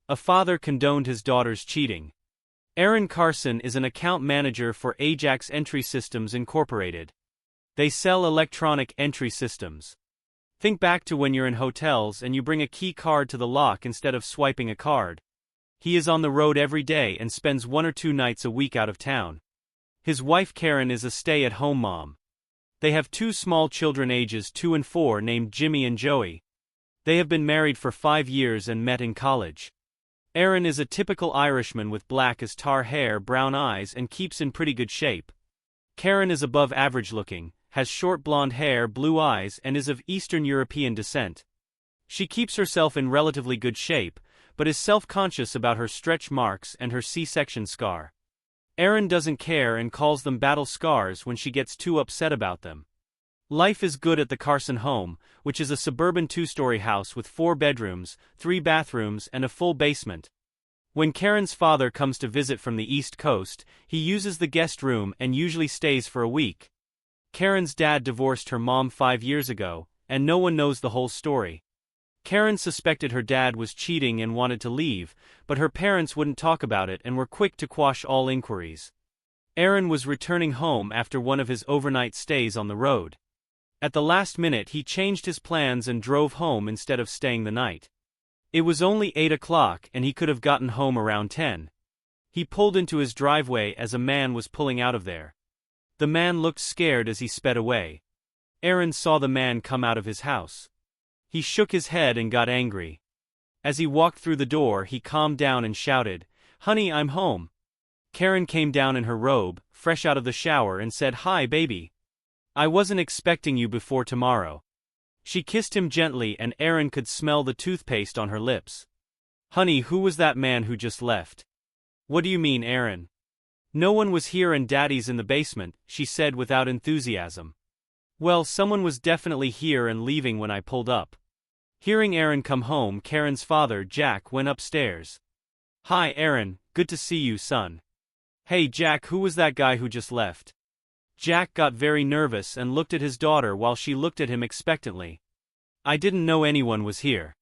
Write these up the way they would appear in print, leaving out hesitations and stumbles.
A father condoned his daughter's cheating. Aaron Carson is an account manager for Ajax Entry Systems Incorporated. They sell electronic entry systems. Think back to when you're in hotels and you bring a key card to the lock instead of swiping a card. He is on the road every day and spends 1 or 2 nights a week out of town. His wife Karen is a stay-at-home mom. They have 2 small children ages 2 and 4 named Jimmy and Joey. They have been married for 5 years and met in college. Aaron is a typical Irishman with black as tar hair, brown eyes, and keeps in pretty good shape. Karen is above average looking, has short blonde hair, blue eyes, and is of Eastern European descent. She keeps herself in relatively good shape, but is self-conscious about her stretch marks and her C-section scar. Aaron doesn't care and calls them battle scars when she gets too upset about them. Life is good at the Carson home, which is a suburban 2-story house with 4 bedrooms, 3 bathrooms, and a full basement. When Karen's father comes to visit from the East Coast, he uses the guest room and usually stays for a week. Karen's dad divorced her mom 5 years ago, and no one knows the whole story. Karen suspected her dad was cheating and wanted to leave, but her parents wouldn't talk about it and were quick to quash all inquiries. Aaron was returning home after one of his overnight stays on the road. At the last minute he changed his plans and drove home instead of staying the night. It was only 8 o'clock and he could have gotten home around 10. He pulled into his driveway as a man was pulling out of there. The man looked scared as he sped away. Aaron saw the man come out of his house. He shook his head and got angry. As he walked through the door he calmed down and shouted, "Honey, I'm home." Karen came down in her robe, fresh out of the shower, and said, "Hi, baby. I wasn't expecting you before tomorrow." She kissed him gently and Aaron could smell the toothpaste on her lips. "Honey, who was that man who just left?" "What do you mean, Aaron?" "No one was here and Daddy's in the basement," she said without enthusiasm. "Well, someone was definitely here and leaving when I pulled up." Hearing Aaron come home, Karen's father, Jack, went upstairs. "Hi, Aaron, good to see you, son." "Hey, Jack, who was that guy who just left?" Jack got very nervous and looked at his daughter while she looked at him expectantly. "I didn't know anyone was here.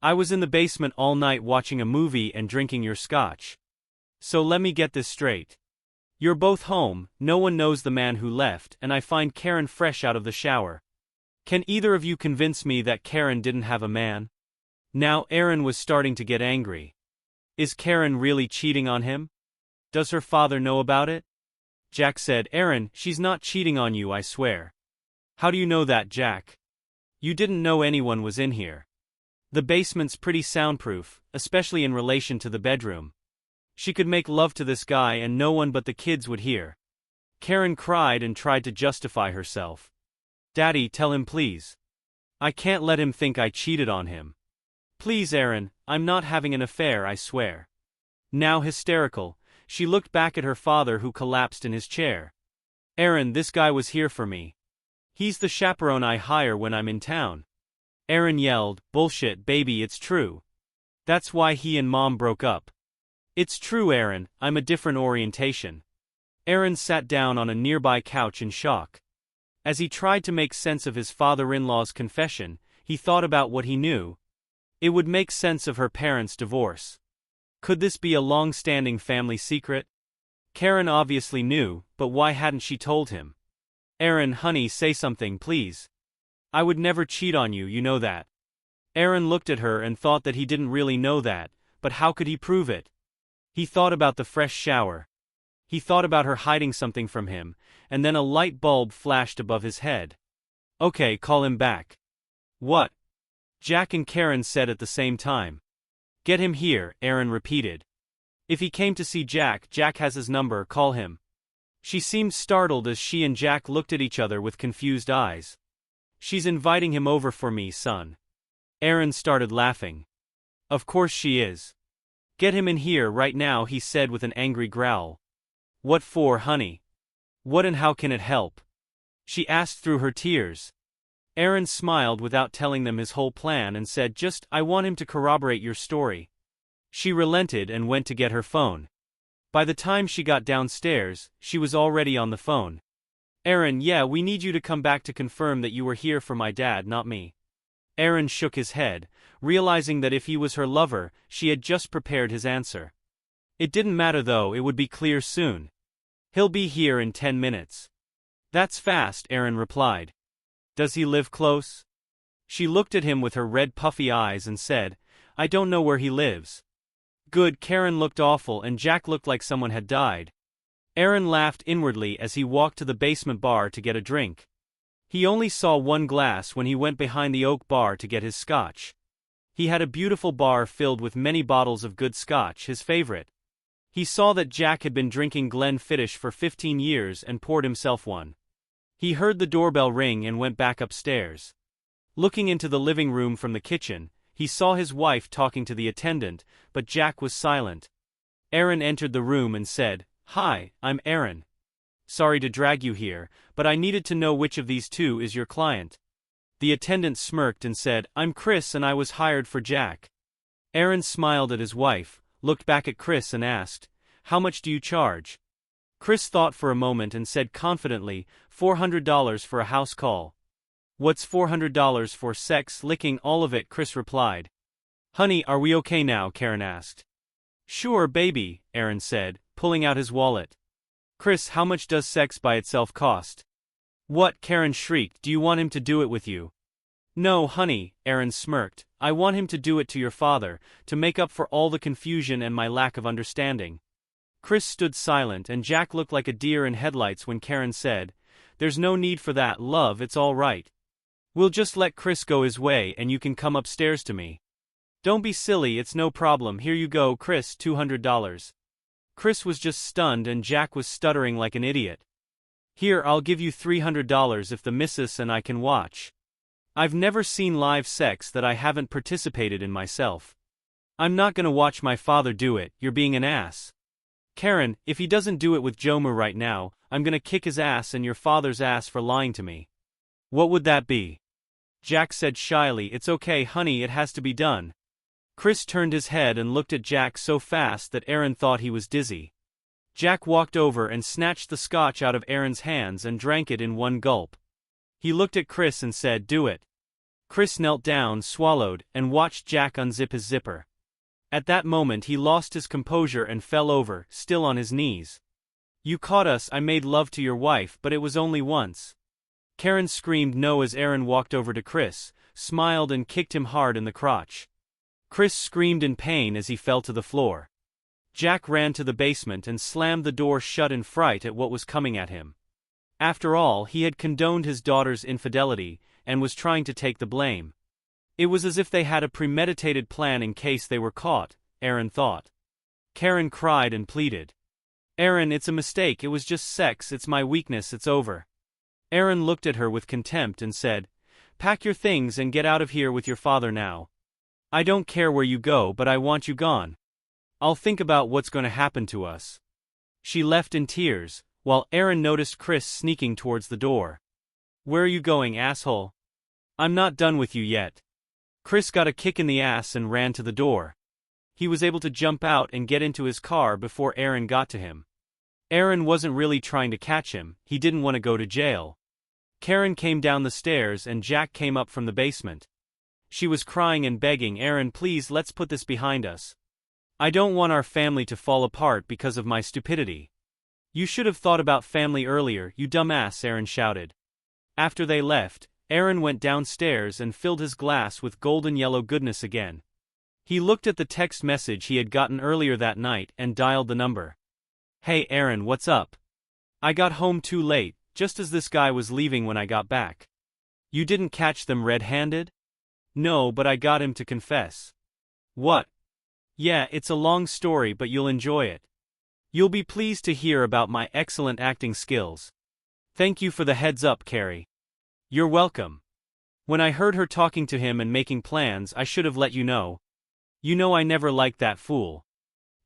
I was in the basement all night watching a movie and drinking your scotch. So let me get this straight. You're both home, no one knows the man who left, and I find Karen fresh out of the shower. Can either of you convince me that Karen didn't have a man?" Now Aaron was starting to get angry. Is Karen really cheating on him? Does her father know about it? Jack said, "Aaron, she's not cheating on you, I swear." "How do you know that, Jack? You didn't know anyone was in here. The basement's pretty soundproof, especially in relation to the bedroom. She could make love to this guy and no one but the kids would hear." Karen cried and tried to justify herself. "Daddy, tell him please. I can't let him think I cheated on him. Please, Aaron, I'm not having an affair, I swear." Now hysterical, she looked back at her father who collapsed in his chair. "Aaron, this guy was here for me. He's the chaperone I hire when I'm in town." Aaron yelled, "Bullshit, baby, it's true. That's why he and Mom broke up." "It's true, Aaron, I'm a different orientation." Aaron sat down on a nearby couch in shock. As he tried to make sense of his father-in-law's confession, he thought about what he knew. It would make sense of her parents' divorce. Could this be a long-standing family secret? Karen obviously knew, but why hadn't she told him? "Aaron, honey, say something, please. I would never cheat on you, you know that." Aaron looked at her and thought that he didn't really know that, but how could he prove it? He thought about the fresh shower. He thought about her hiding something from him, and then a light bulb flashed above his head. "Okay, call him back." "What?" Jack and Karen said at the same time. "Get him here," Aaron repeated. "If he came to see Jack, Jack has his number, call him." She seemed startled as she and Jack looked at each other with confused eyes. "She's inviting him over for me, son." Aaron started laughing. "Of course she is. Get him in here right now," he said with an angry growl. "What for, honey? What and how can it help?" she asked through her tears. Aaron smiled without telling them his whole plan and said, "Just, I want him to corroborate your story." She relented and went to get her phone. By the time she got downstairs, she was already on the phone. "Aaron, yeah, we need you to come back to confirm that you were here for my dad, not me." Aaron shook his head, realizing that if he was her lover, she had just prepared his answer. It didn't matter though, it would be clear soon. He'll be here in 10 minutes. That's fast, Aaron replied. Does he live close? She looked at him with her red puffy eyes and said, I don't know where he lives. Good. Karen looked awful and Jack looked like someone had died. Aaron laughed inwardly as he walked to the basement bar to get a drink. He only saw one glass when he went behind the oak bar to get his scotch. He had a beautiful bar filled with many bottles of good scotch, his favorite. He saw that Jack had been drinking Glenfiddich for 15 years and poured himself one. He heard the doorbell ring and went back upstairs. Looking into the living room from the kitchen, he saw his wife talking to the attendant, but Jack was silent. Aaron entered the room and said, Hi, I'm Aaron. Sorry to drag you here, but I needed to know which of these two is your client. The attendant smirked and said, I'm Chris and I was hired for Jack. Aaron smiled at his wife, looked back at Chris and asked, How much do you charge? Chris thought for a moment and said confidently, $400 for a house call. What's $400 for? Sex, licking, all of it, Chris replied. Honey, are we okay now? Karen asked. Sure, baby, Aaron said, pulling out his wallet. Chris, how much does sex by itself cost? What? Karen shrieked. Do you want him to do it with you? No, honey, Aaron smirked. I want him to do it to your father, to make up for all the confusion and my lack of understanding. Chris stood silent and Jack looked like a deer in headlights when Karen said, There's no need for that, love, it's all right. We'll just let Chris go his way and you can come upstairs to me. Don't be silly, it's no problem. Here you go, Chris, $200. Chris was just stunned and Jack was stuttering like an idiot. Here, I'll give you $300 if the missus and I can watch. I've never seen live sex that I haven't participated in myself. I'm not gonna watch my father do it, you're being an ass. Karen, if he doesn't do it with Jomer right now, I'm gonna kick his ass and your father's ass for lying to me. What would that be? Jack said shyly, It's okay, honey, it has to be done. Chris turned his head and looked at Jack so fast that Aaron thought he was dizzy. Jack walked over and snatched the scotch out of Aaron's hands and drank it in one gulp. He looked at Chris and said, Do it. Chris knelt down, swallowed, and watched Jack unzip his zipper. At that moment he lost his composure and fell over, still on his knees. You caught us, I made love to your wife, but it was only once. Karen screamed no as Aaron walked over to Chris, smiled and kicked him hard in the crotch. Chris screamed in pain as he fell to the floor. Jack ran to the basement and slammed the door shut in fright at what was coming at him. After all, he had condoned his daughter's infidelity, and was trying to take the blame. It was as if they had a premeditated plan in case they were caught, Aaron thought. Karen cried and pleaded. Aaron, it's a mistake, it was just sex, it's my weakness, it's over. Aaron looked at her with contempt and said, Pack your things and get out of here with your father now. I don't care where you go, but I want you gone. I'll think about what's going to happen to us. She left in tears, while Aaron noticed Chris sneaking towards the door. Where are you going, asshole? I'm not done with you yet. Chris got a kick in the ass and ran to the door. He was able to jump out and get into his car before Aaron got to him. Aaron wasn't really trying to catch him, he didn't want to go to jail. Karen came down the stairs and Jack came up from the basement. She was crying and begging, Aaron, please, let's put this behind us. I don't want our family to fall apart because of my stupidity. You should have thought about family earlier, you dumbass, Aaron shouted. After they left, Aaron went downstairs and filled his glass with golden yellow goodness again. He looked at the text message he had gotten earlier that night and dialed the number. Hey Aaron, what's up? I got home too late, just as this guy was leaving when I got back. You didn't catch them red-handed? No, but I got him to confess. What? Yeah, it's a long story but you'll enjoy it. You'll be pleased to hear about my excellent acting skills. Thank you for the heads up, Carrie. You're welcome. When I heard her talking to him and making plans, I should have let you know. You know I never liked that fool.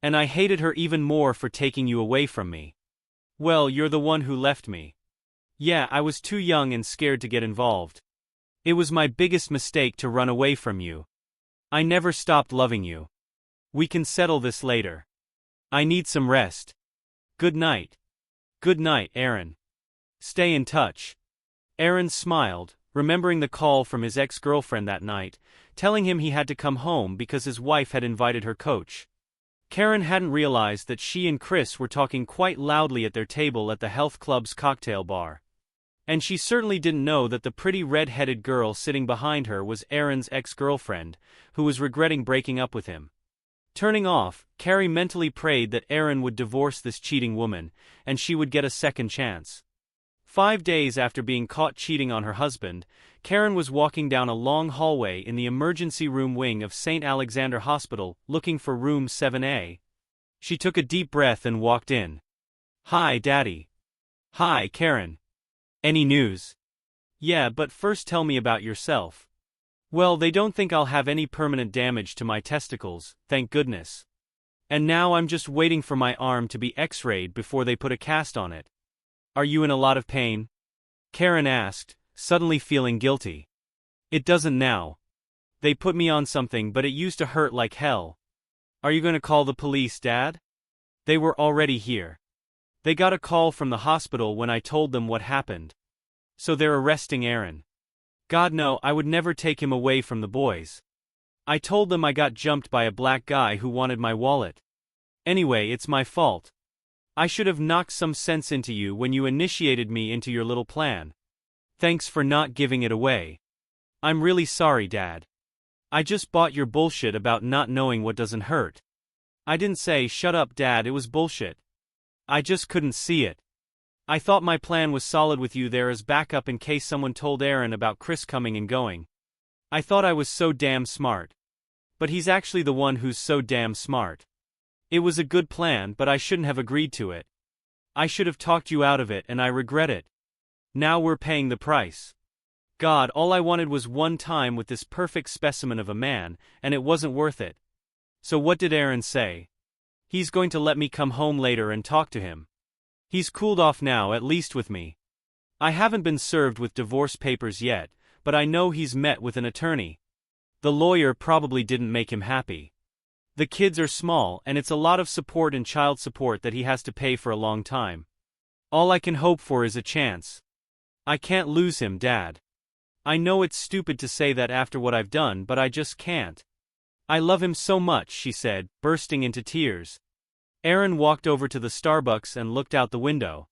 And I hated her even more for taking you away from me. Well, you're the one who left me. Yeah, I was too young and scared to get involved. It was my biggest mistake to run away from you. I never stopped loving you. We can settle this later. I need some rest. Good night. Good night, Aaron. Stay in touch. Aaron smiled, remembering the call from his ex-girlfriend that night, telling him he had to come home because his wife had invited her coach. Karen hadn't realized that she and Chris were talking quite loudly at their table at the health club's cocktail bar. And she certainly didn't know that the pretty red-headed girl sitting behind her was Aaron's ex-girlfriend, who was regretting breaking up with him. Turning off, Carrie mentally prayed that Aaron would divorce this cheating woman, and she would get a second chance. 5 days after being caught cheating on her husband, Karen was walking down a long hallway in the emergency room wing of St. Alexander Hospital, looking for room 7A. She took a deep breath and walked in. "Hi, Daddy." "Hi, Karen. Any news?" "Yeah, but first tell me about yourself." "Well, they don't think I'll have any permanent damage to my testicles, thank goodness. And now I'm just waiting for my arm to be x-rayed before they put a cast on it." "Are you in a lot of pain?" Karen asked, suddenly feeling guilty. "It doesn't now. They put me on something, but it used to hurt like hell." "Are you going to call the police, Dad?" "They were already here. They got a call from the hospital when I told them what happened. So they're arresting Aaron." "God no, I would never take him away from the boys. I told them I got jumped by a black guy who wanted my wallet. Anyway, it's my fault. I should have knocked some sense into you when you initiated me into your little plan. Thanks for not giving it away. I'm really sorry, Dad. I just bought your bullshit about not knowing what doesn't hurt." "I didn't say shut up, Dad, it was bullshit. I just couldn't see it. I thought my plan was solid with you there as backup in case someone told Aaron about Chris coming and going. I thought I was so damn smart. But he's actually the one who's so damn smart. It was a good plan, but I shouldn't have agreed to it. I should have talked you out of it, and I regret it. Now we're paying the price. God, all I wanted was one time with this perfect specimen of a man, and it wasn't worth it." "So what did Aaron say?" "He's going to let me come home later and talk to him. He's cooled off now, at least with me. I haven't been served with divorce papers yet, but I know he's met with an attorney. The lawyer probably didn't make him happy. The kids are small, and it's a lot of support and child support that he has to pay for a long time. All I can hope for is a chance. I can't lose him, Dad. I know it's stupid to say that after what I've done, but I just can't. I love him so much," she said, bursting into tears. Aaron walked over to the Starbucks and looked out the window.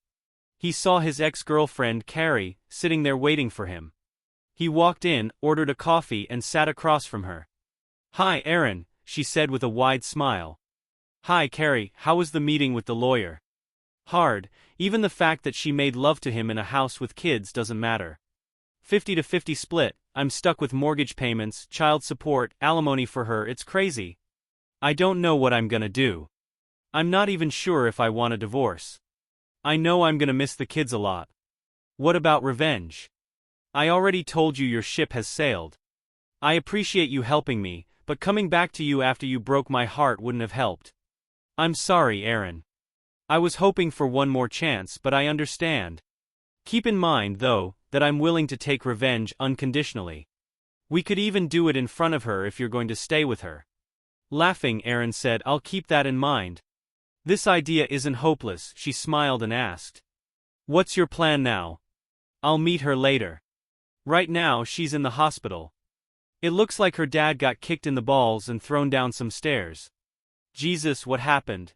He saw his ex-girlfriend, Carrie, sitting there waiting for him. He walked in, ordered a coffee and sat across from her. "Hi, Aaron," she said with a wide smile. "Hi, Carrie, how was the meeting with the lawyer?" "Hard. Even the fact that she made love to him in a house with kids doesn't matter. 50-50 split, I'm stuck with mortgage payments, child support, alimony for her, it's crazy. I don't know what I'm gonna do. I'm not even sure if I want a divorce. I know I'm gonna miss the kids a lot. What about revenge? I already told you your ship has sailed. I appreciate you helping me, but coming back to you after you broke my heart wouldn't have helped. I'm sorry, Aaron. I was hoping for one more chance, but I understand. Keep in mind, though, that I'm willing to take revenge unconditionally. We could even do it in front of her if you're going to stay with her." Laughing, Aaron said, "I'll keep that in mind." "This idea isn't hopeless," she smiled and asked. "What's your plan now?" "I'll meet her later. Right now she's in the hospital. It looks like her dad got kicked in the balls and thrown down some stairs." "Jesus, what happened?"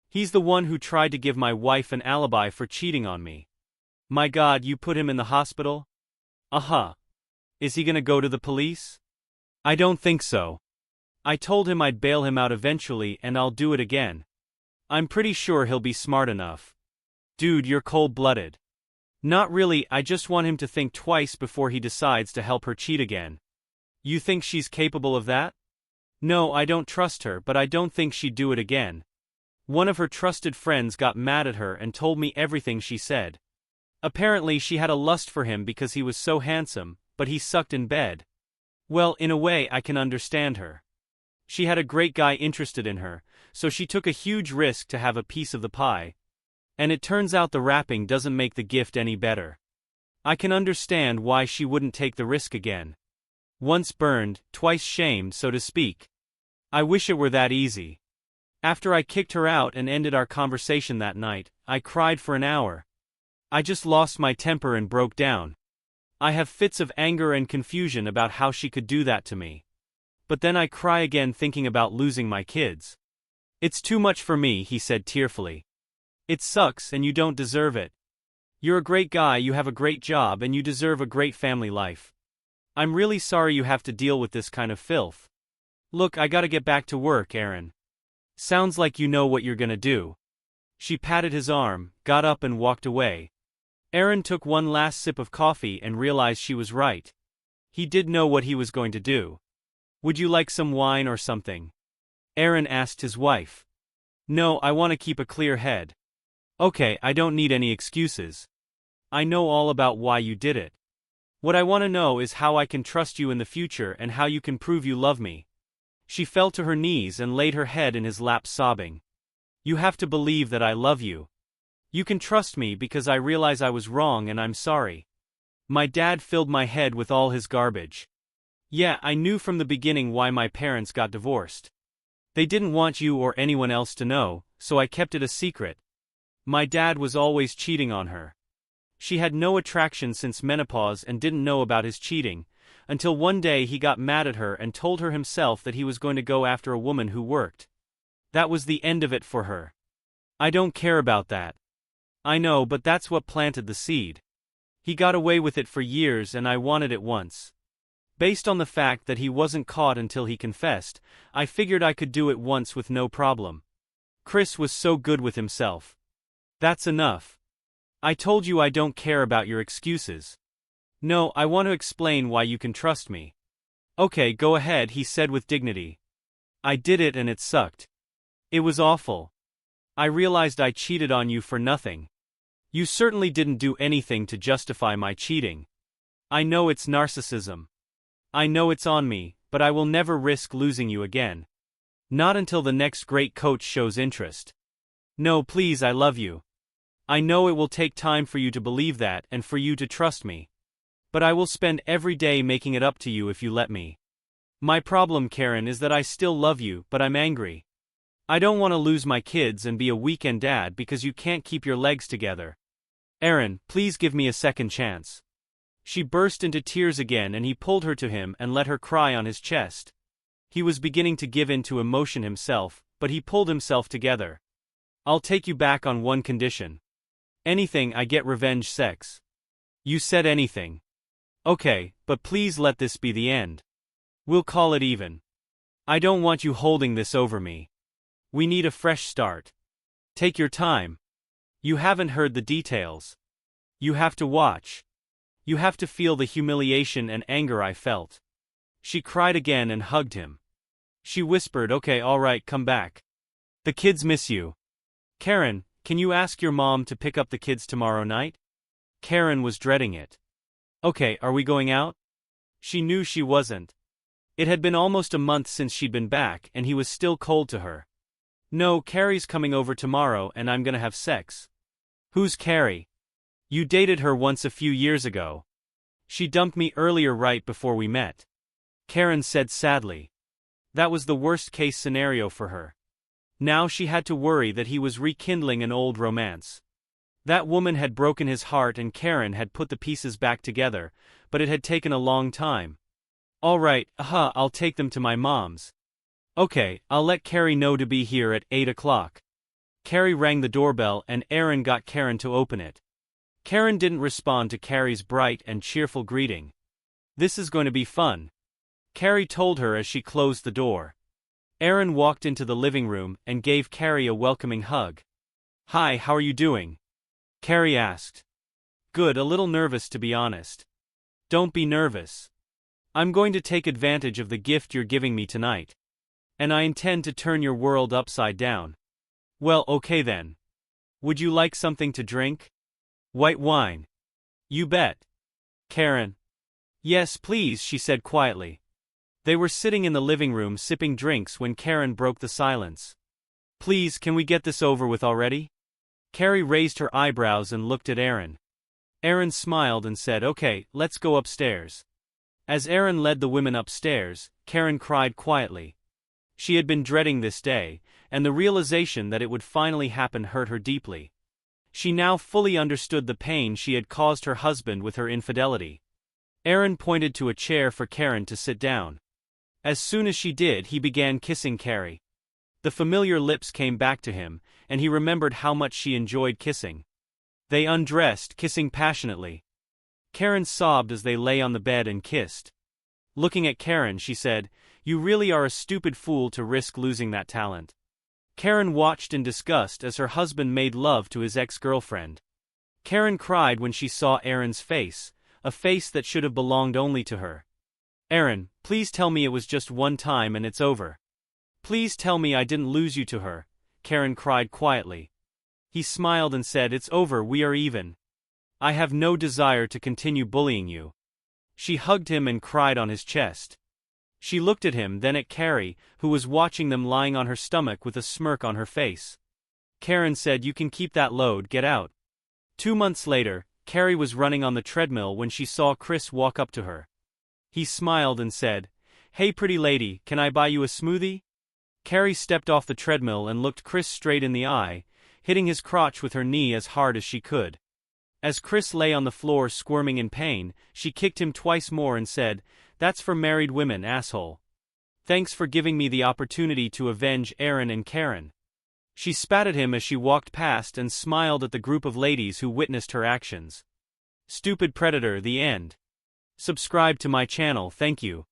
"He's the one who tried to give my wife an alibi for cheating on me." "My God, you put him in the hospital?" "Uh-huh. Is he gonna go to the police?" "I don't think so. I told him I'd bail him out eventually and I'll do it again. I'm pretty sure he'll be smart enough." "Dude, you're cold-blooded." "Not really, I just want him to think twice before he decides to help her cheat again." "You think she's capable of that?" "No, I don't trust her, but I don't think she'd do it again. One of her trusted friends got mad at her and told me everything she said. Apparently she had a lust for him because he was so handsome, but he sucked in bed. Well, in a way I can understand her. She had a great guy interested in her, so she took a huge risk to have a piece of the pie. And it turns out the wrapping doesn't make the gift any better. I can understand why she wouldn't take the risk again. Once burned, twice shamed, so to speak. I wish it were that easy. After I kicked her out and ended our conversation that night, I cried for an hour. I just lost my temper and broke down. I have fits of anger and confusion about how she could do that to me. But then I cry again thinking about losing my kids. It's too much for me, he said tearfully. It sucks and you don't deserve it. You're a great guy, you have a great job, and you deserve a great family life. I'm really sorry you have to deal with this kind of filth. Look, I gotta get back to work, Aaron. Sounds like you know what you're gonna do. She patted his arm, got up and walked away. Aaron took one last sip of coffee and realized she was right. He did know what he was going to do. Would you like some wine or something? Aaron asked his wife. No, I want to keep a clear head. Okay, I don't need any excuses. I know all about why you did it. What I want to know is how I can trust you in the future and how you can prove you love me. She fell to her knees and laid her head in his lap sobbing. You have to believe that I love you. You can trust me because I realize I was wrong and I'm sorry. My dad filled my head with all his garbage. Yeah, I knew from the beginning why my parents got divorced. They didn't want you or anyone else to know, so I kept it a secret. My dad was always cheating on her. She had no attraction since menopause and didn't know about his cheating, until one day he got mad at her and told her himself that he was going to go after a woman who worked. That was the end of it for her. I don't care about that. I know, but that's what planted the seed. He got away with it for years and I wanted it once. Based on the fact that he wasn't caught until he confessed, I figured I could do it once with no problem. Chris was so good with himself. That's enough. I told you I don't care about your excuses. No, I want to explain why you can trust me. Okay, go ahead, he said with dignity. I did it and it sucked. It was awful. I realized I cheated on you for nothing. You certainly didn't do anything to justify my cheating. I know it's narcissism. I know it's on me, but I will never risk losing you again. Not until the next great coach shows interest. No, please, I love you. I know it will take time for you to believe that and for you to trust me. But I will spend every day making it up to you if you let me. My problem, Karen, is that I still love you, but I'm angry. I don't want to lose my kids and be a weekend dad because you can't keep your legs together. Aaron, please give me a second chance. She burst into tears again and he pulled her to him and let her cry on his chest. He was beginning to give in to emotion himself, but he pulled himself together. I'll take you back on one condition. Anything, I get revenge sex. You said anything. Okay, but please let this be the end. We'll call it even. I don't want you holding this over me. We need a fresh start. Take your time. You haven't heard the details. You have to watch. You have to feel the humiliation and anger I felt. She cried again and hugged him. She whispered, okay, all right, come back. The kids miss you. Karen, can you ask your mom to pick up the kids tomorrow night? Karen was dreading it. Okay, are we going out? She knew she wasn't. It had been almost a month since she'd been back and he was still cold to her. No, Carrie's coming over tomorrow and I'm gonna have sex. Who's Carrie? You dated her once a few years ago. She dumped me earlier right before we met. Karen said sadly. That was the worst case scenario for her. Now she had to worry that he was rekindling an old romance. That woman had broken his heart and Karen had put the pieces back together, but it had taken a long time. All right, I'll take them to my mom's. Okay, I'll let Carrie know to be here at 8 o'clock. Carrie rang the doorbell and Aaron got Karen to open it. Karen didn't respond to Carrie's bright and cheerful greeting. This is going to be fun, Carrie told her as she closed the door. Aaron walked into the living room and gave Carrie a welcoming hug. Hi, how are you doing? Carrie asked. Good, a little nervous to be honest. Don't be nervous. I'm going to take advantage of the gift you're giving me tonight. And I intend to turn your world upside down. Well, okay then. Would you like something to drink? White wine. You bet. Karen. Yes, please, she said quietly. They were sitting in the living room sipping drinks when Karen broke the silence. Please, can we get this over with already? Carrie raised her eyebrows and looked at Aaron. Aaron smiled and said, okay, let's go upstairs. As Aaron led the women upstairs, Karen cried quietly. She had been dreading this day, and the realization that it would finally happen hurt her deeply. She now fully understood the pain she had caused her husband with her infidelity. Aaron pointed to a chair for Karen to sit down. As soon as she did, he began kissing Carrie. The familiar lips came back to him, and he remembered how much she enjoyed kissing. They undressed, kissing passionately. Karen sobbed as they lay on the bed and kissed. Looking at Karen, she said, "You really are a stupid fool to risk losing that talent." Karen watched in disgust as her husband made love to his ex-girlfriend. Karen cried when she saw Aaron's face, a face that should have belonged only to her. "Aaron, please tell me it was just one time and it's over. Please tell me I didn't lose you to her," Karen cried quietly. He smiled and said, "It's over, we are even. I have no desire to continue bullying you." She hugged him and cried on his chest. She looked at him, then at Carrie, who was watching them lying on her stomach with a smirk on her face. Karen said, "You can keep that load, get out." 2 months later, Carrie was running on the treadmill when she saw Chris walk up to her. He smiled and said, "Hey pretty lady, can I buy you a smoothie?" Carrie stepped off the treadmill and looked Chris straight in the eye, hitting his crotch with her knee as hard as she could. As Chris lay on the floor squirming in pain, she kicked him twice more and said, "That's for married women, asshole. Thanks for giving me the opportunity to avenge Aaron and Karen." She spat at him as she walked past and smiled at the group of ladies who witnessed her actions. Stupid predator, the end. Subscribe to my channel, thank you.